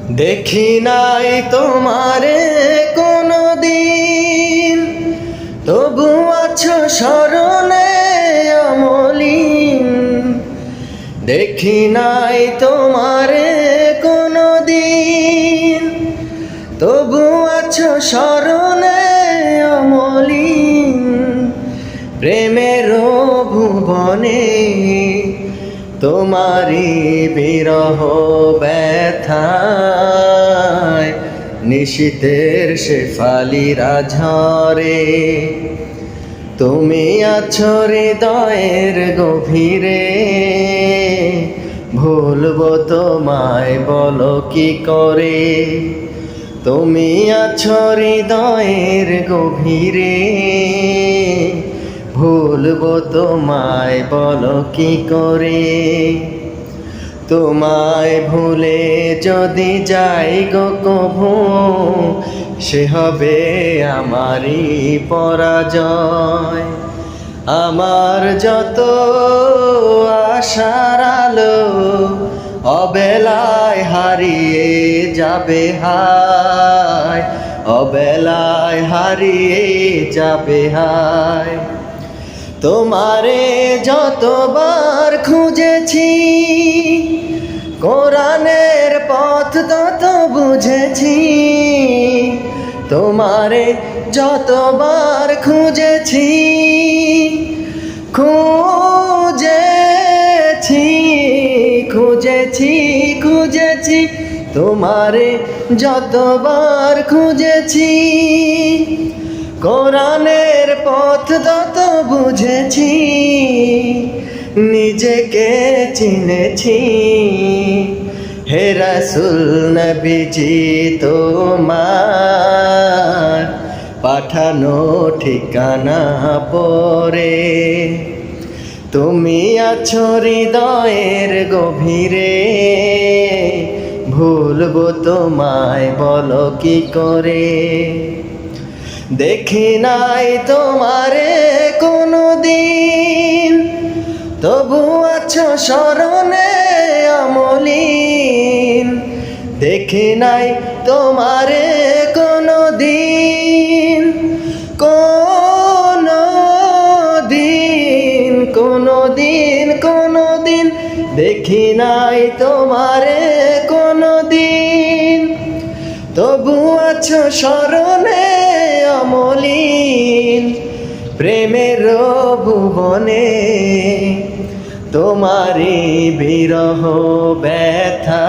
দেখি নাই তোমারে কোনো দিন, তবু আছো স্মরণে অমলিন। দেখি নাই তোমারে কোনো দিন, তবু আছো স্মরণে অমলিন। প্রেমের ভুবনে তোমারি বিরহ ব্যথায় নিশীথের শেফালিরা ঝরে। তুমি আছো হৃদয়ের গভীরে, ভুলবো তোমায় বলো কি করে। তুমি আছো হৃদয়ের গভীরে, ভুলবো তোমায় বলো কি করে। তোমায় ভুলে যদি যাই গো কভু, সে হবে আমারই পরাজয়। আমার যত আশার আলো অবেলায় হারিয়ে যাবে হায়, অবেলায় হারিয়ে যাবে হায়। তোমারে যতবার খুঁজেছি, কোরআনের পথ তত বুঝেছি। তোমারে যতবার খুঁজেছি, খুঁজেছি খুঁজেছি খুঁজেছি। তোমারে যতবার খুঁজেছি, কোরআনের পথ তত বুঝেছি। নিজেকে চিনেছি, হে রাসূল নবীজি তোমার পাঠানো ঠিকানা পরে। তুমি আছো হৃদয়ের গভীরে, ভুলবো তোমায় বলো কি করে। দেখি নাই তোমারে কোনো দিন, তবু আছো স্মরণে অমলিন। দেখি নাই তোমারে কোনো দিন, কোনো দিন কোনো দিন কোনো দিন। দেখি নাই তোমারে কোনো দিন, তবু আছো স্মরণে অমলিন। প্রেমের ভুবনে তোমারি বিরহ ব্যথা।